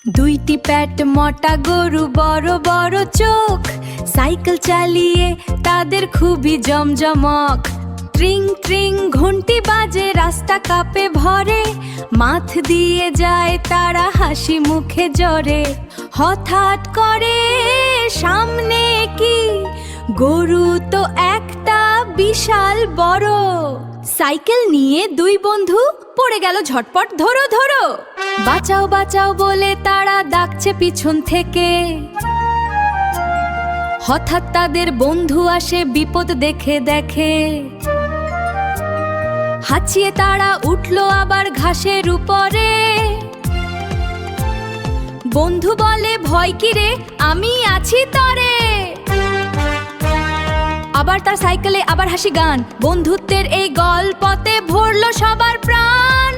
দুইটি প্যাট মোটা গরু, বড় বড় চোখ, সাইকেল চালিয়ে তাদের খুবই জমজমক। ট্রিং ট্রিং ঘন্টি বাজে, রাস্তা কাঁপে ভরে, মাথ দিয়ে যায় তারা হাসি মুখে জ্বরে। হঠাৎ করে সামনে কি, গরু তো একটা বিশাল বড়। সাইকেল নিয়ে দুই বন্ধু পড়ে গেল ঝটপট, ধরো ধরো। বাঁচাও বাঁচাও বলে তারা ডাকছে পিছন থেকে। হঠাৎ তাদের বন্ধু আসে বিপদ দেখে দেখে। হাঁচিয়ে তারা উঠলো আবার ঘাসের উপরে। বন্ধু বলে, ভয় কি রে, আমি আছি তরে। আবার তার সাইকেলে আবার হাসি গান, বন্ধুত্বের এই গল্পতে ভরলো সবার প্রাণ।